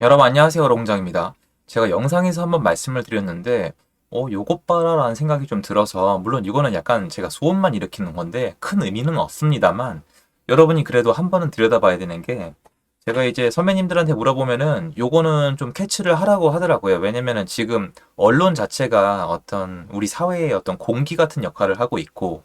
여러분 안녕하세요. 롱장입니다. 제가 영상에서 한번 말씀을 드렸는데 요것 봐라 라는 생각이 좀 들어서 물론 이거는 약간 제가 소원만 일으키는 건데 큰 의미는 없습니다만 여러분이 그래도 한 번은 들여다봐야 되는 게 제가 이제 선배님들한테 물어보면은 요거는 좀 캐치를 하라고 하더라고요. 왜냐면은 지금 언론 자체가 어떤 우리 사회의 어떤 공기 같은 역할을 하고 있고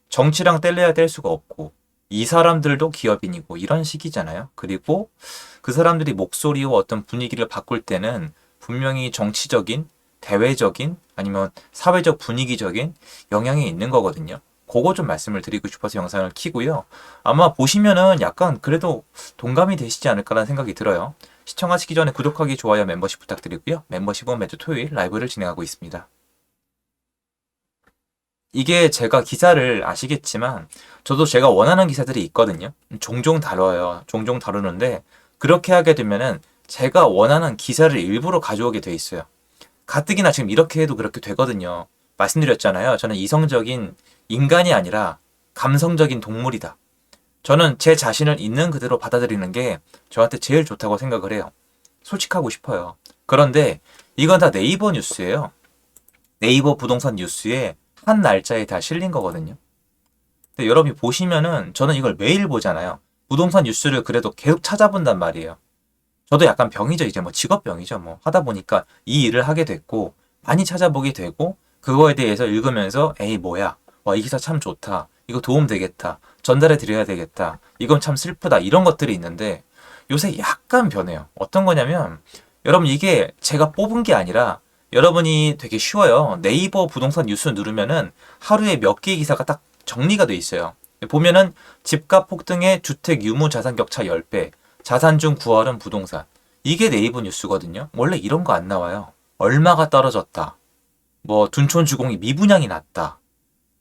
정치랑 뗄래야 뗄 수가 없고 이 사람들도 기업인이고 이런 식이잖아요. 그리고 그 사람들이 목소리와 어떤 분위기를 바꿀 때는 분명히 정치적인, 대외적인 아니면 사회적 분위기적인 영향이 있는 거거든요. 그거 좀 말씀을 드리고 싶어서 영상을 키고요. 아마 보시면은 약간 그래도 동감이 되시지 않을까라는 생각이 들어요. 시청하시기 전에 구독하기, 좋아요, 멤버십 부탁드리고요. 멤버십은 매주 토요일 라이브를 진행하고 있습니다. 이게 제가 기사를 아시겠지만 저도 제가 원하는 기사들이 있거든요. 종종 다뤄요. 종종 다루는데 그렇게 하게 되면은 제가 원하는 기사를 일부러 가져오게 돼 있어요. 가뜩이나 지금 이렇게 해도 그렇게 되거든요. 말씀드렸잖아요. 저는 이성적인 인간이 아니라 감성적인 동물이다. 저는 제 자신을 있는 그대로 받아들이는 게 저한테 제일 좋다고 생각을 해요. 솔직하고 싶어요. 그런데 이건 다 네이버 뉴스예요. 네이버 부동산 뉴스에 한 날짜에 다 실린 거거든요. 근데 여러분이 보시면은 저는 이걸 매일 보잖아요. 부동산 뉴스를 그래도 계속 찾아본단 말이에요. 저도 약간 병이죠. 이제 뭐 직업병이죠. 뭐 하다 보니까 이 일을 하게 됐고 많이 찾아보게 되고 그거에 대해서 읽으면서 에이 뭐야. 와, 이 기사 참 좋다. 이거 도움 되겠다. 전달해 드려야 되겠다. 이건 참 슬프다. 이런 것들이 있는데 요새 약간 변해요. 어떤 거냐면 여러분 이게 제가 뽑은 게 아니라 여러분이 되게 쉬워요. 네이버 부동산 뉴스 누르면은 하루에 몇 개의 기사가 딱 정리가 돼 있어요. 보면은 집값 폭등의 주택 유무 자산 격차 10배, 자산 중 9월은 부동산. 이게 네이버 뉴스거든요. 원래 이런 거 안 나와요. 얼마가 떨어졌다. 뭐 둔촌 주공이 미분양이 났다.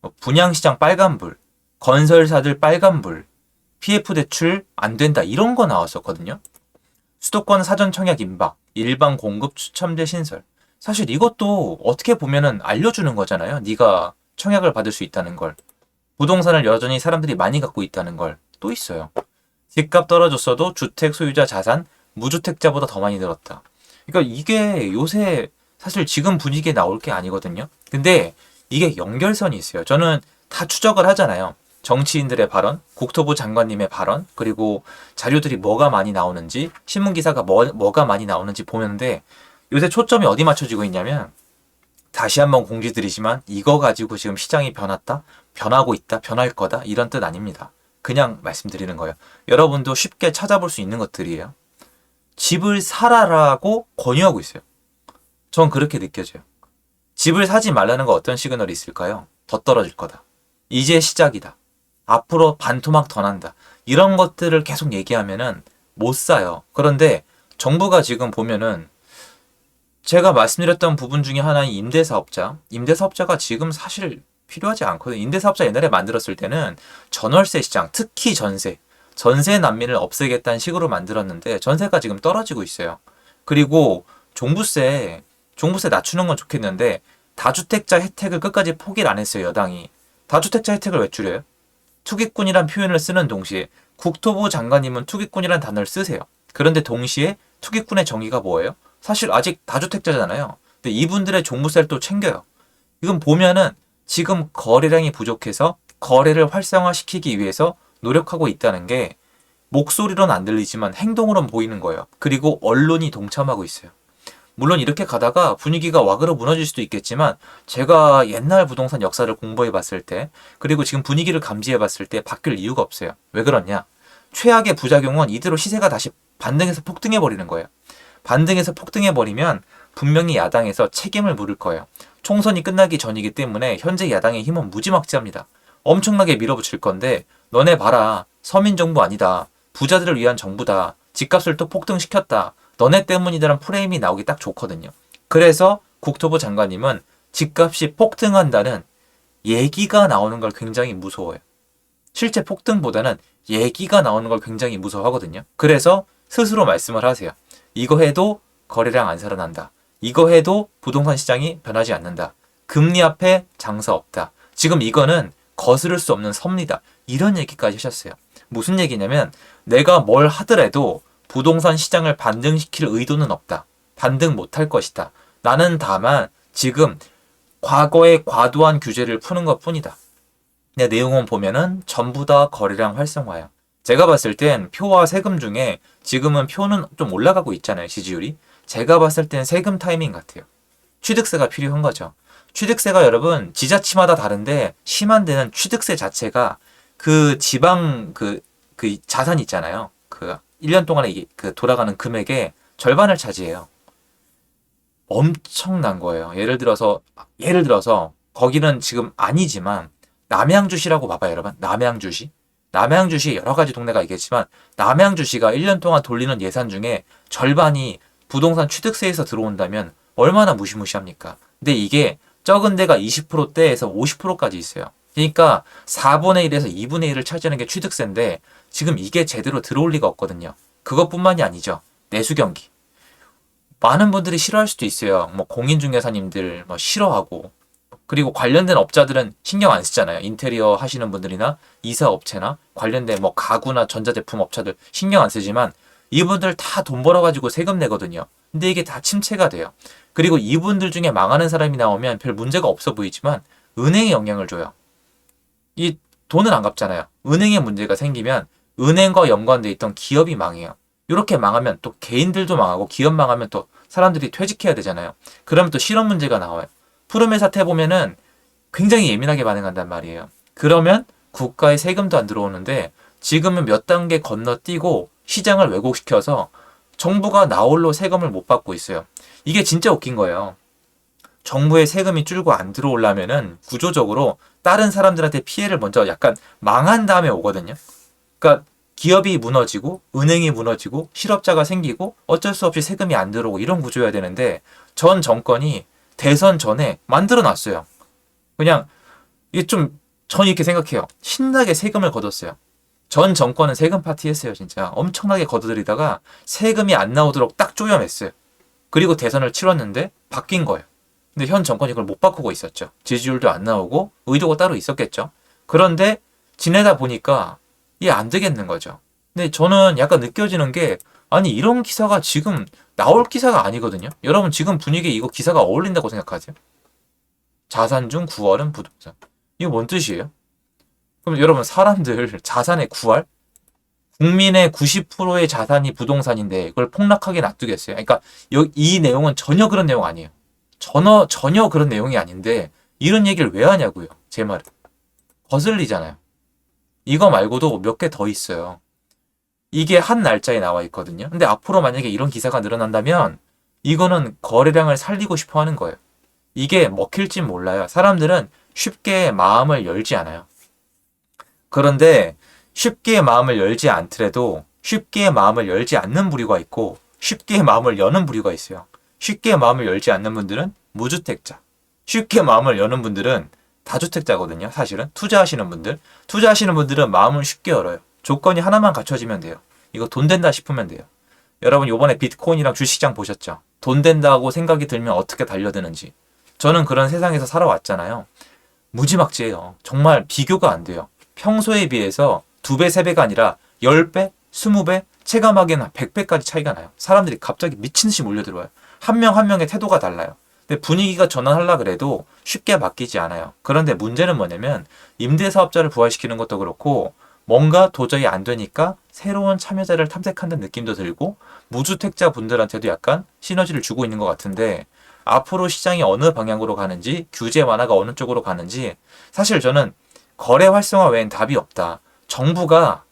뭐 분양시장 빨간불, 건설사들 빨간불, PF 대출 안 된다. 이런 거 나왔었거든요. 수도권 사전 청약 임박, 일반 공급 추첨제 신설. 사실 이것도 어떻게 보면은 알려주는 거잖아요. 네가 청약을 받을 수 있다는 걸. 부동산을 여전히 사람들이 많이 갖고 있다는 걸. 또 있어요. 집값 떨어졌어도 주택 소유자 자산 무주택자보다 더 많이 늘었다. 그러니까 이게 요새 사실 지금 분위기에 나올 게 아니거든요. 근데 이게 연결선이 있어요. 저는 다 추적을 하잖아요. 정치인들의 발언, 국토부 장관님의 발언, 그리고 자료들이 뭐가 많이 나오는지, 신문 기사가 뭐가 많이 나오는지 보는데 요새 초점이 어디 맞춰지고 있냐면 다시 한번 공지 드리지만 이거 가지고 지금 시장이 변했다, 변하고 있다, 변할 거다 이런 뜻 아닙니다. 그냥 말씀드리는 거예요. 여러분도 쉽게 찾아볼 수 있는 것들이에요. 집을 사라라고 권유하고 있어요. 전 그렇게 느껴져요. 집을 사지 말라는 거 어떤 시그널이 있을까요? 더 떨어질 거다. 이제 시작이다. 앞으로 반토막 더 난다. 이런 것들을 계속 얘기하면은 못 사요. 그런데 정부가 지금 보면은 제가 말씀드렸던 부분 중에 하나인 임대사업자. 임대사업자가 지금 사실 필요하지 않거든요. 임대사업자 옛날에 만들었을 때는 전월세 시장, 특히 전세. 전세 난민을 없애겠다는 식으로 만들었는데 전세가 지금 떨어지고 있어요. 그리고 종부세 낮추는 건 좋겠는데 다주택자 혜택을 끝까지 포기를 안 했어요, 여당이. 다주택자 혜택을 왜 줄여요? 투기꾼이란 표현을 쓰는 동시에 국토부 장관님은 투기꾼이란 단어를 쓰세요. 그런데 동시에 투기꾼의 정의가 뭐예요? 사실 아직 다주택자잖아요. 근데 이분들의 종부세를 또 챙겨요. 이건 보면은 지금 거래량이 부족해서 거래를 활성화시키기 위해서 노력하고 있다는 게 목소리로는 안 들리지만 행동으로는 보이는 거예요. 그리고 언론이 동참하고 있어요. 물론 이렇게 가다가 분위기가 와그러 무너질 수도 있겠지만 제가 옛날 부동산 역사를 공부해 봤을 때 그리고 지금 분위기를 감지해 봤을 때 바뀔 이유가 없어요. 왜 그러냐? 최악의 부작용은 이대로 시세가 다시 반등해서 폭등해 버리는 거예요. 반등해서 폭등해 버리면 분명히 야당에서 책임을 물을 거예요. 총선이 끝나기 전이기 때문에 현재 야당의 힘은 무지막지합니다. 엄청나게 밀어붙일 건데 너네 봐라. 서민 정부 아니다. 부자들을 위한 정부다. 집값을 또 폭등시켰다. 너네 때문이라는 프레임이 나오기 딱 좋거든요. 그래서 국토부 장관님은 집값이 폭등한다는 얘기가 나오는 걸 굉장히 무서워해요. 실제 폭등보다는 얘기가 나오는 걸 굉장히 무서워하거든요. 그래서 스스로 말씀을 하세요. 이거 해도 거래량 안 살아난다. 이거 해도 부동산 시장이 변하지 않는다. 금리 앞에 장사 없다. 지금 이거는 거스를 수 없는 섭니다. 이런 얘기까지 하셨어요. 무슨 얘기냐면 내가 뭘 하더라도 부동산 시장을 반등시킬 의도는 없다. 반등 못할 것이다. 나는 다만 지금 과거의 과도한 규제를 푸는 것 뿐이다. 내 내용은 보면은 전부 다 거래량 활성화야. 제가 봤을 땐 표와 세금 중에 지금은 표는 좀 올라가고 있잖아요, 지지율이. 제가 봤을 땐 세금 타이밍 같아요. 취득세가 필요한 거죠. 취득세가 여러분 지자체마다 다른데 심한 데는 취득세 자체가 그 지방 그 자산 있잖아요. 그 1년 동안에 그 돌아가는 금액의 절반을 차지해요. 엄청난 거예요. 예를 들어서 거기는 지금 아니지만 남양주시라고 봐봐요, 여러분. 남양주시. 남양주시 여러 가지 동네가 있겠지만 남양주시가 1년 동안 돌리는 예산 중에 절반이 부동산 취득세에서 들어온다면 얼마나 무시무시합니까? 근데 이게 적은 데가 20%대에서 50%까지 있어요. 그러니까 4분의 1에서 2분의 1을 차지하는 게 취득세인데 지금 이게 제대로 들어올 리가 없거든요. 그것뿐만이 아니죠. 내수 경기. 많은 분들이 싫어할 수도 있어요. 뭐 공인중개사님들 뭐 싫어하고 그리고 관련된 업자들은 신경 안 쓰잖아요. 인테리어 하시는 분들이나 이사업체나 관련된 뭐 가구나 전자제품 업체들 신경 안 쓰지만 이분들 다 돈 벌어가지고 세금 내거든요. 근데 이게 다 침체가 돼요. 그리고 이분들 중에 망하는 사람이 나오면 별 문제가 없어 보이지만 은행에 영향을 줘요. 이 돈은 안 갚잖아요. 은행에 문제가 생기면 은행과 연관돼 있던 기업이 망해요. 이렇게 망하면 또 개인들도 망하고 기업 망하면 또 사람들이 퇴직해야 되잖아요. 그러면 또 실업 문제가 나와요. 푸르메 사태 보면은 굉장히 예민하게 반응한단 말이에요. 그러면 국가에 세금도 안 들어오는데 지금은 몇 단계 건너뛰고 시장을 왜곡시켜서 정부가 나홀로 세금을 못 받고 있어요. 이게 진짜 웃긴 거예요. 정부의 세금이 줄고 안 들어오려면은 구조적으로 다른 사람들한테 피해를 먼저 약간 망한 다음에 오거든요. 그러니까 기업이 무너지고 은행이 무너지고 실업자가 생기고 어쩔 수 없이 세금이 안 들어오고 이런 구조여야 되는데 전 정권이 대선 전에 만들어 놨어요. 그냥 이게 좀 전 이렇게 생각해요. 신나게 세금을 걷었어요. 전 정권은 세금 파티 했어요. 진짜 엄청나게 걷어들이다가 세금이 안 나오도록 딱 쪼여냈어요. 그리고 대선을 치렀는데 바뀐 거예요. 근데 현 정권이 그걸 못 바꾸고 있었죠. 지지율도 안 나오고 의도가 따로 있었겠죠. 그런데 지내다 보니까 이게 안 되겠는 거죠. 근데 저는 약간 느껴지는 게 아니 이런 기사가 지금 나올 기사가 아니거든요. 여러분 지금 분위기에 이거 기사가 어울린다고 생각하세요? 자산 중 9월은 부동산. 이거 뭔 뜻이에요? 그럼 여러분 사람들 자산의 9월? 국민의 90%의 자산이 부동산인데 그걸 폭락하게 놔두겠어요? 그러니까 이 내용은 전혀 그런 내용 아니에요. 전혀 그런 내용이 아닌데 이런 얘기를 왜 하냐고요. 제 말은. 거슬리잖아요. 이거 말고도 몇 개 더 있어요. 이게 한 날짜에 나와 있거든요. 근데 앞으로 만약에 이런 기사가 늘어난다면 이거는 거래량을 살리고 싶어 하는 거예요. 이게 먹힐진 몰라요. 사람들은 쉽게 마음을 열지 않아요. 그런데 쉽게 마음을 열지 않더라도 쉽게 마음을 열지 않는 부류가 있고 쉽게 마음을 여는 부류가 있어요. 쉽게 마음을 열지 않는 분들은 무주택자. 쉽게 마음을 여는 분들은 다주택자거든요. 사실은 투자하시는 분들은 마음을 쉽게 열어요. 조건이 하나만 갖춰지면 돼요. 이거 돈 된다 싶으면 돼요. 여러분 요번에 비트코인이랑 주식시장 보셨죠? 돈 된다고 생각이 들면 어떻게 달려드는지. 저는 그런 세상에서 살아왔잖아요. 무지막지해요. 정말 비교가 안 돼요. 평소에 비해서 2배, 3배가 아니라 10배, 20배, 체감하기에는 100배까지 차이가 나요. 사람들이 갑자기 미친 듯이 몰려들어와요. 한 명 한 명의 태도가 달라요. 근데 분위기가 전환하려 그래도 쉽게 바뀌지 않아요. 그런데 문제는 뭐냐면 임대사업자를 부활시키는 것도 그렇고 뭔가 도저히 안 되니까 새로운 참여자를 탐색한다는 느낌도 들고 무주택자 분들한테도 약간 시너지를 주고 있는 것 같은데 앞으로 시장이 어느 방향으로 가는지 규제 완화가 어느 쪽으로 가는지 사실 저는 거래 활성화 외엔 답이 없다. 정부가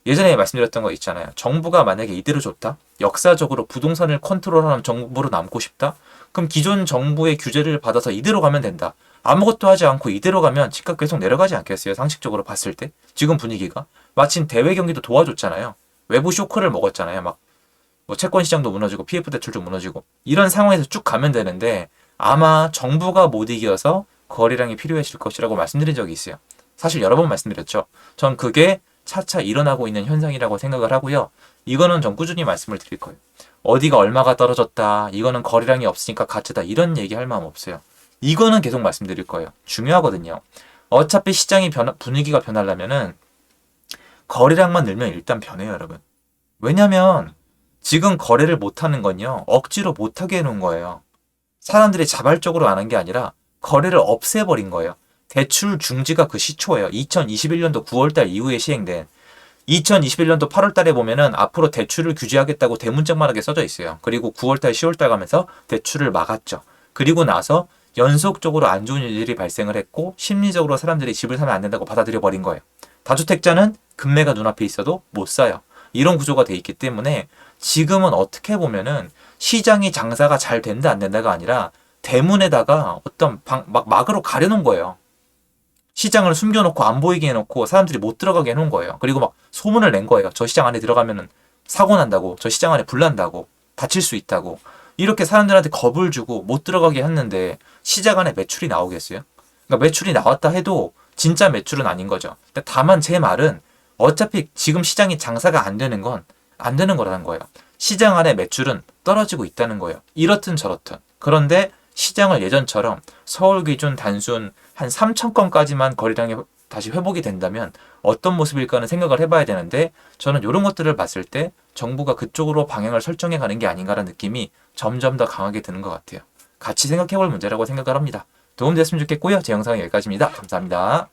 예전에 말씀드렸던 거 있잖아요. 정부가 만약에 이대로 좋다? 역사적으로 부동산을 컨트롤하는 정부로 남고 싶다? 그럼 기존 정부의 규제를 받아서 이대로 가면 된다. 아무것도 하지 않고 이대로 가면 집값 계속 내려가지 않겠어요? 상식적으로 봤을 때. 지금 분위기가. 마침 대외 경기도 도와줬잖아요. 외부 쇼크를 먹었잖아요. 막 뭐 채권 시장도 무너지고 PF 대출도 무너지고 이런 상황에서 쭉 가면 되는데 아마 정부가 못 이겨서 거래량이 필요해질 것이라고 말씀드린 적이 있어요. 사실 여러 번 말씀드렸죠. 전 그게 차차 일어나고 있는 현상이라고 생각을 하고요. 이거는 전 꾸준히 말씀을 드릴 거예요. 어디가 얼마가 떨어졌다. 이거는 거래량이 없으니까 가짜다. 이런 얘기 할 마음 없어요. 이거는 계속 말씀드릴 거예요. 중요하거든요. 어차피 시장이 분위기가 변하려면은 거래량만 늘면 일단 변해요, 여러분. 왜냐면 지금 거래를 못하는 건요, 억지로 못하게 해놓은 거예요. 사람들이 자발적으로 안 한 게 아니라 거래를 없애버린 거예요. 대출 중지가 그 시초예요. 2021년도 9월달 이후에 시행된. 2021년도 8월달에 보면은 앞으로 대출을 규제하겠다고 대문짝만하게 써져 있어요. 그리고 9월달, 10월달 가면서 대출을 막았죠. 그리고 나서 연속적으로 안 좋은 일들이 발생을 했고 심리적으로 사람들이 집을 사면 안 된다고 받아들여 버린 거예요. 다주택자는 금매가 눈앞에 있어도 못 사요. 이런 구조가 돼 있기 때문에 지금은 어떻게 보면은 시장이 장사가 잘 된다 안 된다가 아니라 대문에다가 어떤 막으로 가려놓은 거예요. 시장을 숨겨놓고 안 보이게 해놓고 사람들이 못 들어가게 해놓은 거예요. 그리고 막 소문을 낸 거예요. 저 시장 안에 들어가면은 사고 난다고, 저 시장 안에 불 난다고, 다칠 수 있다고. 이렇게 사람들한테 겁을 주고 못 들어가게 했는데 시장 안에 매출이 나오겠어요? 그러니까 매출이 나왔다 해도 진짜 매출은 아닌 거죠. 다만 제 말은 어차피 지금 시장이 장사가 안 되는 건 안 되는 거라는 거예요. 시장 안에 매출은 떨어지고 있다는 거예요. 이렇든 저렇든. 그런데 시장을 예전처럼 서울 기준 단순 한 3천 건까지만 거래량이 다시 회복이 된다면 어떤 모습일까는 생각을 해봐야 되는데 저는 이런 것들을 봤을 때 정부가 그쪽으로 방향을 설정해 가는 게 아닌가라는 느낌이 점점 더 강하게 드는 것 같아요. 같이 생각해 볼 문제라고 생각을 합니다. 도움됐으면 좋겠고요. 제 영상은 여기까지입니다. 감사합니다.